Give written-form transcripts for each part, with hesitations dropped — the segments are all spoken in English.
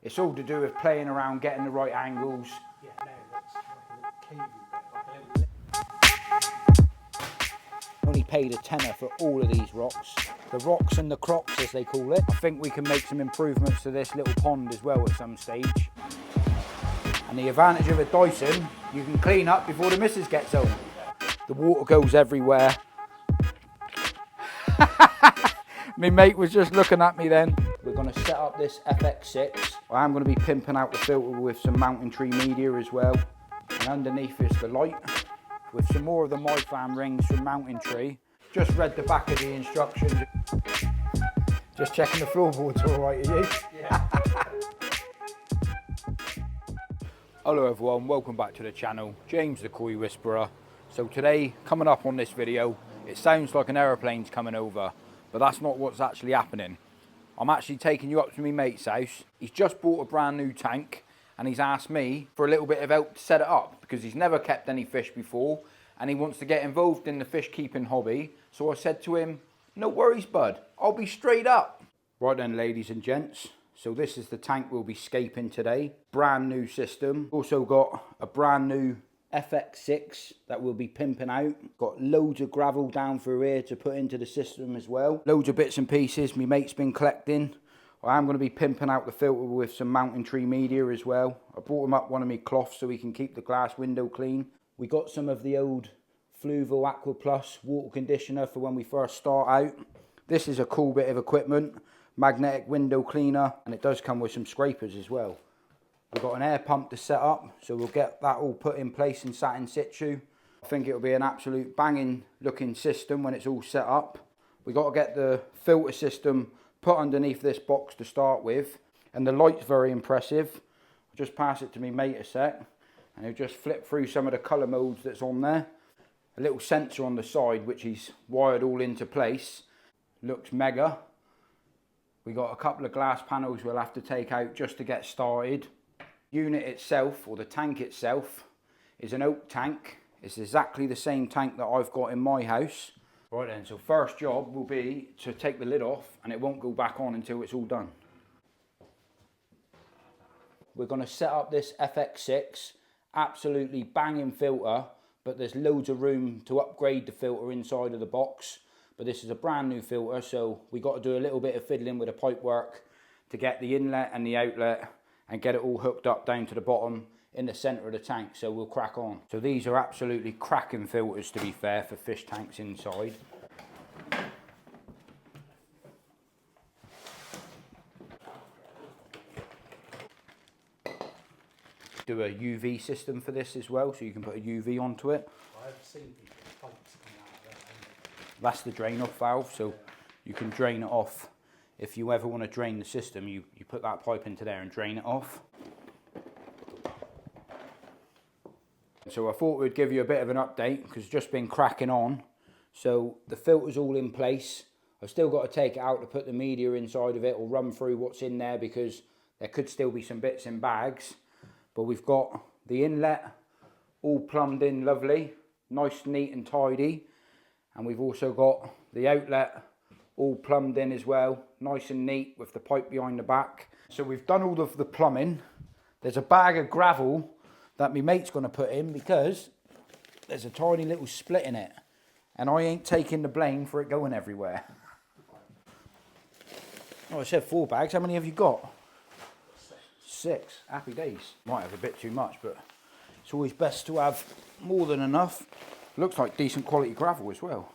It's all to do with playing around, getting the right angles. Yeah, now it looks like a little cavey bit, like a little... Only paid a tenner for all of these rocks. The rocks and the crocs, as they call it. I think we can make some improvements to this little pond as well at some stage. And the advantage of a Dyson, you can clean up before the missus gets home. The water goes everywhere. My mate was just looking at me then. We're going to set up this FX6. I am going to be pimping out the filter with some Mountain Tree media as well. And underneath is the light with some more of the MyFam rings from Mountain Tree. Just read the back of the instructions. Just checking the floorboards all right, are you? Yeah. Hello everyone, welcome back to the channel. James the Koi Whisperer. So today, coming up on this video, it sounds like an aeroplane's coming over, but that's not what's actually happening. I'm actually taking you up to my mate's house. He's just bought a brand new tank and he's asked me for a little bit of help to set it up because he's never kept any fish before and he wants to get involved in the fish keeping hobby. So I said to him, no worries bud, I'll be straight up. Right then ladies and gents, so this is the tank we'll be scaping today. Brand new system. Also got a brand new FX6 that we'll be pimping out. Got loads of gravel down through here to put into the system as well. Loads of bits and pieces my mate's been collecting. I am going to be pimping out the filter with some Mountain Tree media as well. I brought him up one of my cloths so we can keep the glass window clean. We got some of the old Fluval Aqua Plus water conditioner for when we first start out. This is a cool bit of equipment. Magnetic window cleaner, and it does come with some scrapers as well. We've got an air pump to set up, so we'll get that all put in place and sat in situ. I think it'll be an absolute banging looking system when it's all set up. We've got to get the filter system put underneath this box to start with, and the light's very impressive. I'll just pass it to my mate a sec, and he'll just flip through some of the colour modes that's on there. A little sensor on the side which he's wired all into place. Looks mega. We got a couple of glass panels we'll have to take out just to get started. Unit itself, or the tank itself, is an oak tank. It's exactly the same tank that I've got in my house. Right then, so first job will be to take the lid off and it won't go back on until it's all done. We're going to set up this FX6, absolutely banging filter, but there's loads of room to upgrade the filter inside of the box. But this is a brand new filter, so we got to do a little bit of fiddling with the pipe work to get the inlet and the outlet and get it all hooked up down to the bottom in the centre of the tank, so we'll crack on. So these are absolutely cracking filters, to be fair, for fish tanks inside. Do a UV system for this as well, so you can put a UV onto it. I've seen people pipes coming out of there. That's the drain off valve, so you can drain it off. If you ever want to drain the system, you put that pipe into there and drain it off. So I thought we'd give you a bit of an update because it's just been cracking on. So the filter's all in place. I've still got to take it out to put the media inside of it or run through what's in there because there could still be some bits in bags. But we've got the inlet all plumbed in lovely, nice, neat and tidy. And we've also got the outlet all plumbed in as well, nice and neat with the pipe behind the back. So we've done all of the plumbing. There's a bag of gravel that my mate's going to put in because there's a tiny little split in it. And I ain't taking the blame for it going everywhere. Oh, I said 4 bags. How many have you got? 6. Happy days. Might have a bit too much, but it's always best to have more than enough. Looks like decent quality gravel as well.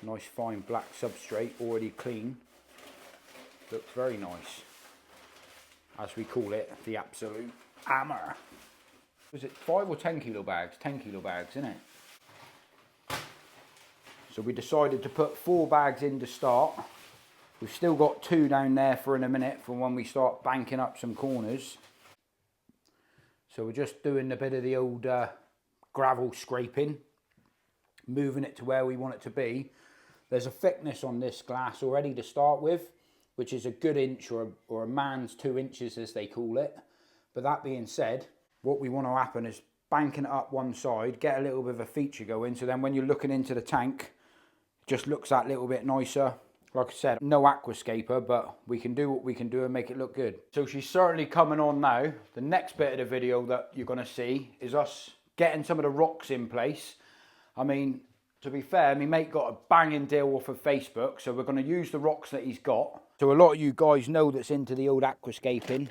Nice fine black substrate, already clean. Looks very nice. As we call it, the absolute hammer. Was it 5 or 10 kilo bags? 10 kilo bags, isn't it? So we decided to put 4 bags in to start. We've still got 2 down there for in a minute for when we start banking up some corners. So we're just doing a bit of the old gravel scraping, moving it to where we want it to be. There's a thickness on this glass already to start with, which is a good inch or a man's 2 inches as they call it. But that being said, what we want to happen is banking it up one side, get a little bit of a feature going, so then when you're looking into the tank, just looks that little bit nicer. Like I said, no aquascaper, but we can do what we can do and make it look good. So she's certainly coming on now. The next bit of the video that you're going to see is us getting some of the rocks in place. I mean, to be fair, my mate got a banging deal off of Facebook, so we're going to use the rocks that he's got. So a lot of you guys know that's into the old aquascaping.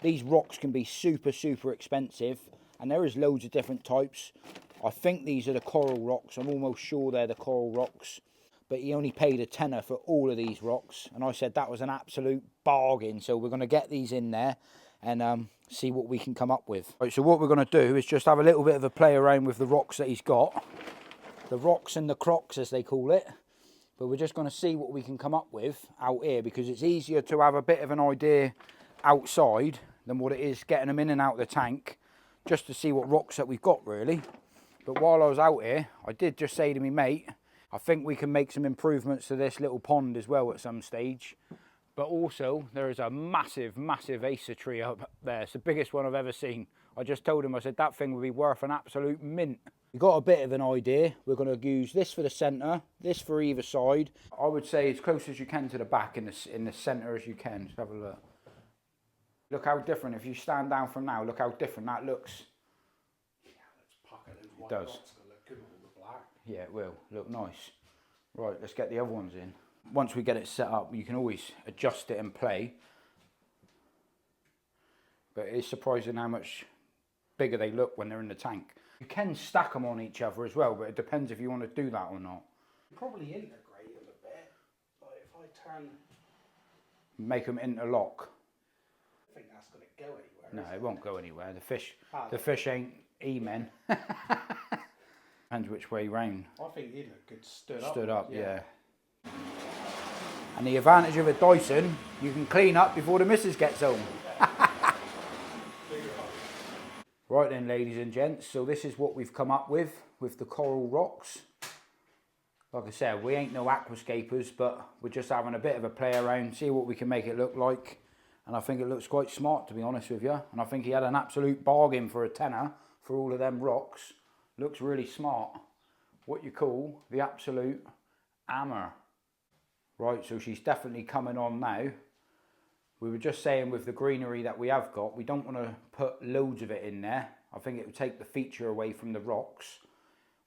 These rocks can be super, super expensive, and there is loads of different types. I think these are the coral rocks. I'm almost sure they're the coral rocks. But he only paid a tenner for all of these rocks, and I said that was an absolute bargain. So we're going to get these in there and see what we can come up with. Right, so what we're going to do is just have a little bit of a play around with the rocks that he's got. The rocks and the crocs, as they call it. But we're just going to see what we can come up with out here, because it's easier to have a bit of an idea outside than what it is getting them in and out of the tank, just to see what rocks that we've got, really. But while I was out here, I did just say to me mate, I think we can make some improvements to this little pond as well at some stage. But also, there is a massive, massive acer tree up there. It's the biggest one I've ever seen. I just told him, I said, that thing would be worth an absolute mint. We've got a bit of an idea. We're going to use this for the centre, this for either side. I would say as close as you can to the back, in the centre as you can. Just have a look. Look how different, if you stand down from now, look how different that looks. Yeah, let's pocket those white does. dots. Gonna look good with all the black. Yeah, it will. Look nice. Right, let's get the other ones in. Once we get it set up, you can always adjust it and play. But it is surprising how much bigger they look when they're in the tank. You can stack them on each other as well, but it depends if you want to do that or not. Probably integrate them a bit. Like if I turn, Make them interlock. I think that's going to go anywhere. No, it won't go anywhere. The fish ain't E-men. Depends which way round. I think he'd look good stood up, yeah. And the advantage of a Dyson, you can clean up before the missus gets home. Right then, ladies and gents, so this is what we've come up with the coral rocks. Like I said, we ain't no aquascapers, but we're just having a bit of a play around, see what we can make it look like. And I think it looks quite smart, to be honest with you. And I think he had an absolute bargain for a tenner for all of them rocks. Looks really smart. What you call the absolute hammer. Right, so she's definitely coming on now. We were just saying with the greenery that we have got, we don't want to put loads of it in there. I think it would take the feature away from the rocks.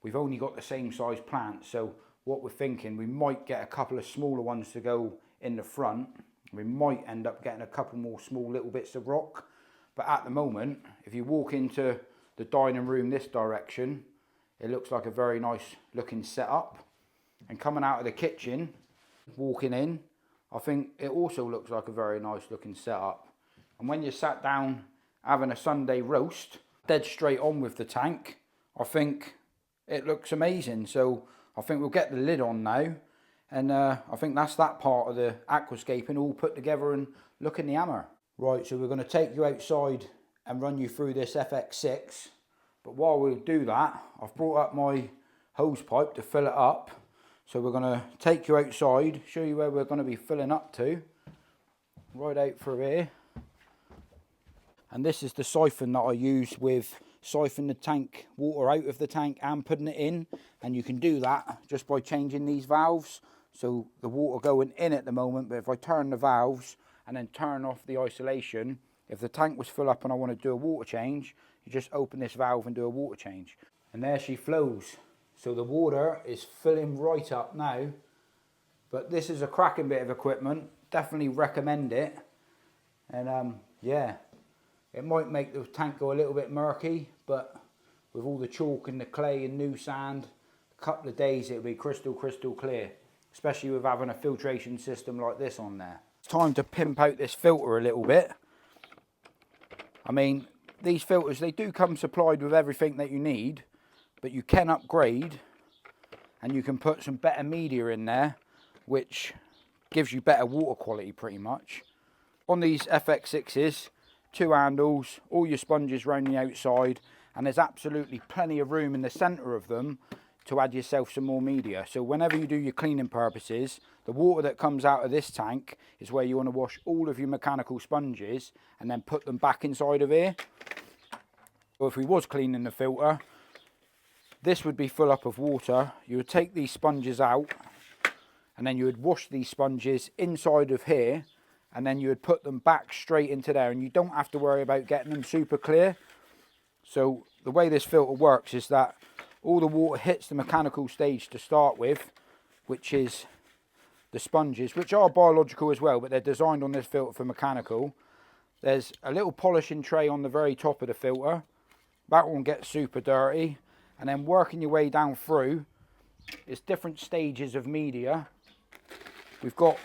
We've only got the same size plants, so what we're thinking, we might get a couple of smaller ones to go in the front. We might end up getting a couple more small little bits of rock. But at the moment, if you walk into the dining room this direction, it looks like a very nice looking setup. And coming out of the kitchen, walking in, I think it also looks like a very nice looking setup. And when you sat down having a Sunday roast, dead straight on with the tank, I think it looks amazing. So I think we'll get the lid on now. And I think that's that part of the aquascaping all put together and look in the hammer. Right, so we're going to take you outside and run you through this FX6. But while we'll do that, I've brought up my hose pipe to fill it up. So we're going to take you outside, show you where we're going to be filling up to. Right out through here. And this is the siphon that I use with siphon the tank, water out of the tank and putting it in. And you can do that just by changing these valves. So the water going in at the moment, but if I turn the valves and then turn off the isolation, if the tank was full up and I want to do a water change, you just open this valve and do a water change. And there she flows. So the water is filling right up now. But this is a cracking bit of equipment. Definitely recommend it. And yeah, it might make the tank go a little bit murky, but with all the chalk and the clay and new sand, a couple of days it'll be crystal clear. Especially with having a filtration system like this on there. It's time to pimp out this filter a little bit. I mean, these filters, they do come supplied with everything that you need, but you can upgrade and you can put some better media in there, which gives you better water quality pretty much. On these FX6s, 2 handles, all your sponges around the outside, and there's absolutely plenty of room in the centre of them to add yourself some more media. So whenever you do your cleaning purposes, the water that comes out of this tank is where you want to wash all of your mechanical sponges and then put them back inside of here. So if we was cleaning the filter, this would be full up of water. You would take these sponges out and then you would wash these sponges inside of here, and then you would put them back straight into there, and you don't have to worry about getting them super clear. So the way this filter works is that all the water hits the mechanical stage to start with, which is the sponges, which are biological as well, but they're designed on this filter for mechanical. There's a little polishing tray on the very top of the filter. That one gets super dirty, and then working your way down through, it's different stages of media. We've got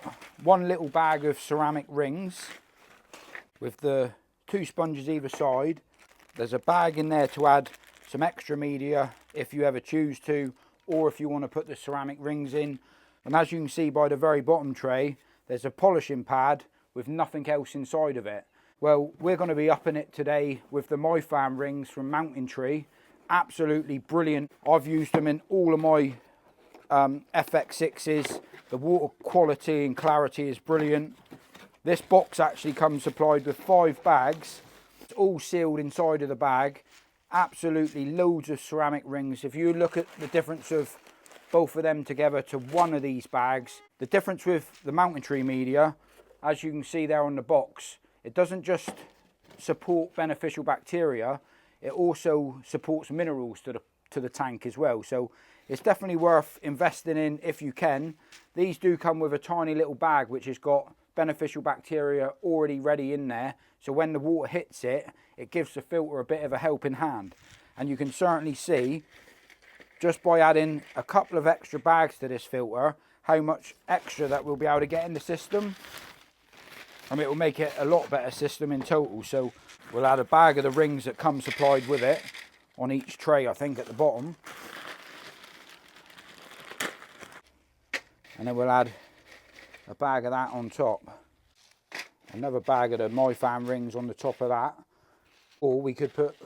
one little bag of ceramic rings with the 2 sponges either side. There's a bag in there to add some extra media if you ever choose to, or if you want to put the ceramic rings in. And as you can see by the very bottom tray, there's a polishing pad with nothing else inside of it. Well, we're going to be upping it today with the MyFam rings from Mountain Tree. Absolutely brilliant. I've used them in all of my FX6s. The water quality and clarity is brilliant. This box actually comes supplied with 5 bags. It's all sealed inside of the bag. Absolutely loads of ceramic rings. If you look at the difference of both of them together to one of these bags, the difference with the Mountain Tree media, as you can see there on the box, it doesn't just support beneficial bacteria, it also supports minerals to the tank as well. So it's definitely worth investing in if you can. These do come with a tiny little bag which has got beneficial bacteria already ready in there. So when the water hits it, it gives the filter a bit of a helping hand. And you can certainly see, just by adding a couple of extra bags to this filter, how much extra that we'll be able to get in the system. I mean, it will make it a lot better system in total. So we'll add a bag of the rings that come supplied with it on each tray, I think, at the bottom. And then we'll add a bag of that on top. Another bag of the MyFam rings on the top of that. Or we could put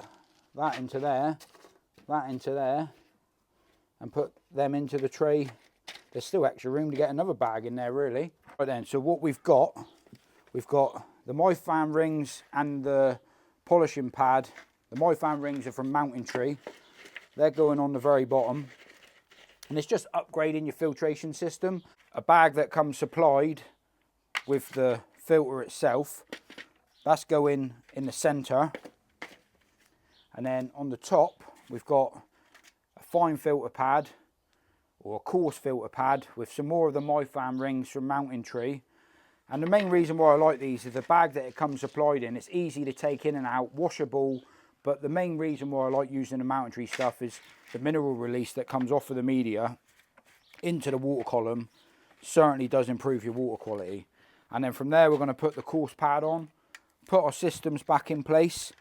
that into there, and put them into the tray. There's still extra room to get another bag in there, really. Right then, so what we've got the MyFam rings and the polishing pad. The MyFam rings are from Mountain Tree. They're going on the very bottom. And it's just upgrading your filtration system. A bag that comes supplied with the filter itself. That's going in the centre. And then on the top, we've got a fine filter pad or a coarse filter pad with some more of the MyFam rings from Mountain Tree. And the main reason why I like these is the bag that it comes supplied in. It's easy to take in and out, washable. But the main reason why I like using the Mountain Tree stuff is the mineral release that comes off of the media into the water column certainly does improve your water quality. And then from there, we're going to put the coarse pad on, put our systems back in place.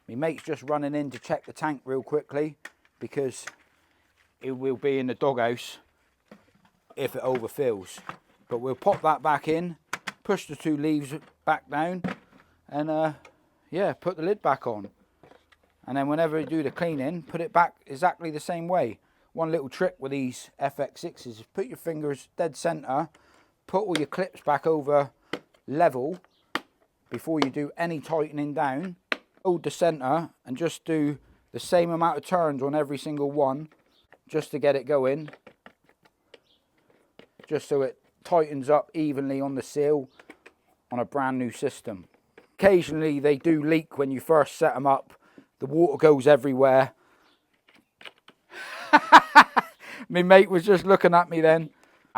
My mate's just running in to check the tank real quickly because it will be in the doghouse if it overfills. But we'll pop that back in, push the 2 leaves back down, and yeah, put the lid back on. And then whenever you do the cleaning, put it back exactly the same way. One little trick with these FX6s is put your fingers dead centre, put all your clips back over level before you do any tightening down. Hold the centre and just do the same amount of turns on every single one just to get it going. Just so it tightens up evenly on the seal on a brand new system. Occasionally they do leak when you first set them up. The water goes everywhere. My mate was just looking at me then.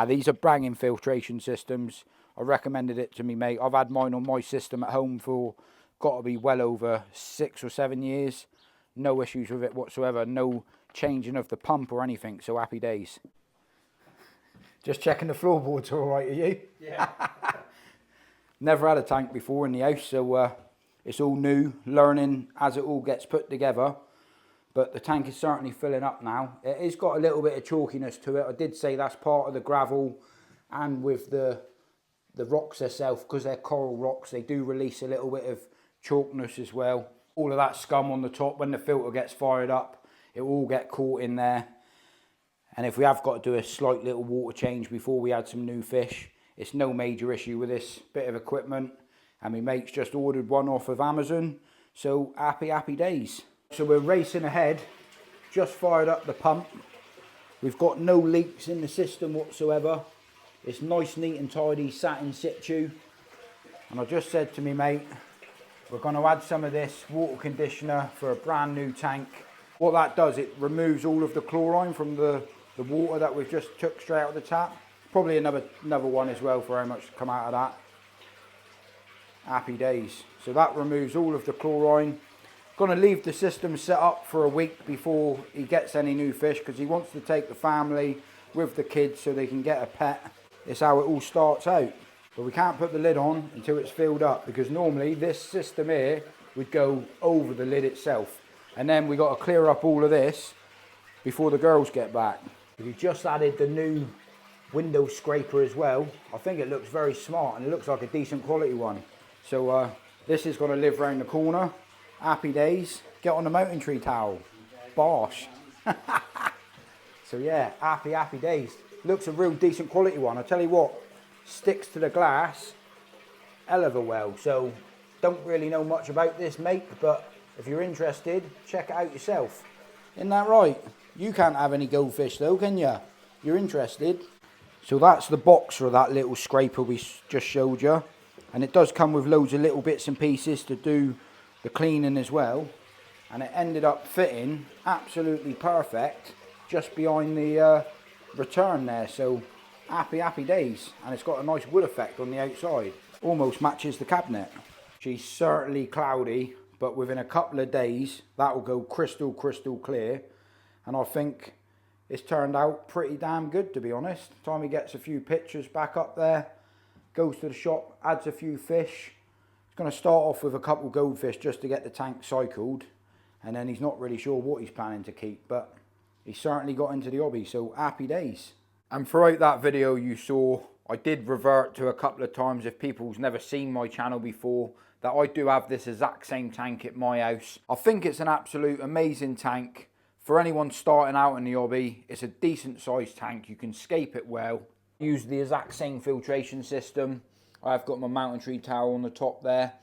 These are banging filtration systems. I recommended it to me mate. I've had mine on my system at home for got to be well over 6 or 7 years. No issues with it whatsoever. No changing of the pump or anything. So happy days. Just checking the floorboards are all right, are you? Yeah. Never had a tank before in the house, so it's all new, learning as it all gets put together. But the tank is certainly filling up now. It has got a little bit of chalkiness to it. I did say that's part of the gravel, and with the rocks themselves, because they're coral rocks, they do release a little bit of chalkiness as well. All of that scum on the top, when the filter gets fired up, it will all get caught in there. And if we have got to do a slight little water change before we add some new fish, it's no major issue with this bit of equipment. And my mate's just ordered one off of Amazon, so happy days. So we're racing ahead, just fired up the pump. We've got no leaks in the system whatsoever. It's nice, neat and tidy, sat in situ. And I just said to me mate, we're going to add some of this water conditioner for a brand new tank. What that does, it removes all of the chlorine from the water that we've just took straight out of the tap. Probably another one as well for how much come out of that. Happy days. So that removes all of the chlorine. Going to leave the system set up for a week before he gets any new fish, because he wants to take the family with the kids so they can get a pet. It's how it all starts out. But we can't put the lid on until it's filled up, because normally this system here would go over the lid itself. And then we got to clear up all of this before the girls get back. We just added the new window scraper as well. I think it looks very smart and it looks like a decent quality one. So this is going to live round the corner. Happy days. Get on the mountain tree towel. Bosh. So yeah, happy days. Looks a real decent quality one. I tell you what, sticks to the glass hell of a well. So don't really know much about this mate, but if you're interested, check it out yourself. Isn't that right? You can't have any goldfish though, can you? You're interested. So that's the box for that little scraper we just showed you. And it does come with loads of little bits and pieces to do the cleaning as well. And it ended up fitting absolutely perfect just behind the return there. So happy days. And it's got a nice wood effect on the outside. Almost matches the cabinet. She's certainly cloudy, but within a couple of days that will go crystal clear. And I think it's turned out pretty damn good, to be honest. Time he gets a few pictures back up there, goes to the shop, adds a few fish. He's going to start off with a couple goldfish just to get the tank cycled, and then he's not really sure what he's planning to keep, but he's certainly got into the hobby, so happy days. And throughout that video you saw, I did revert to a couple of times, if people's never seen my channel before, that I do have this exact same tank at my house. I think it's an absolute amazing tank. For anyone starting out in the hobby, it's a decent sized tank. You can scape it well. Use the exact same filtration system. I've got my mountain tree tower on the top there.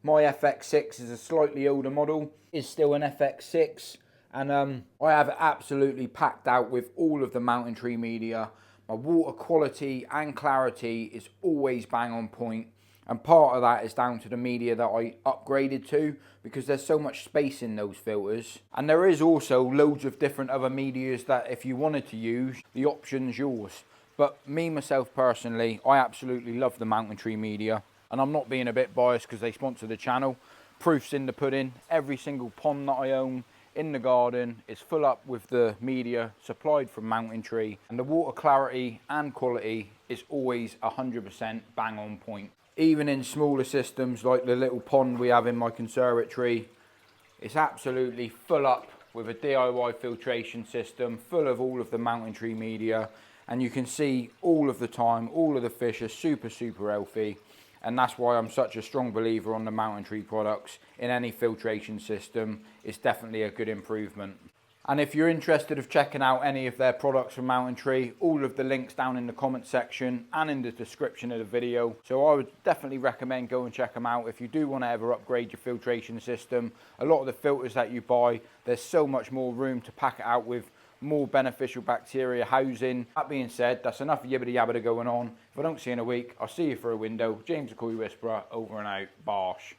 My FX6 is a slightly older model. It's still an FX6. And I have it absolutely packed out with all of the mountain tree media. My water quality and clarity is always bang on point. And part of that is down to the media that I upgraded to, because there's so much space in those filters. And there is also loads of different other medias that if you wanted to use, the option's yours. But me, myself personally, I absolutely love the mountain tree media. And I'm not being a bit biased because they sponsor the channel. Proof's in the pudding. Every single pond that I own in the garden is full up with the media supplied from Mountain Tree. And the water clarity and quality is always 100% bang on point. Even in smaller systems like the little pond we have in my conservatory, it's absolutely full up with a DIY filtration system, full of all of the mountain tree media. And you can see all of the time, all of the fish are super healthy. And that's why I'm such a strong believer on the mountain tree products. In any filtration system, it's definitely a good improvement. And if you're interested of checking out any of their products from Mountain Tree, all of the links down in the comment section and in the description of the video. So I would definitely recommend go and check them out if you do want to ever upgrade your filtration system. A lot of the filters that you buy, there's so much more room to pack it out with more beneficial bacteria housing. That being said, that's enough yibbity yabbity going on. If I don't see you in a week, I'll see you for a window. James the Koi Whisperer, over and out. Bosh.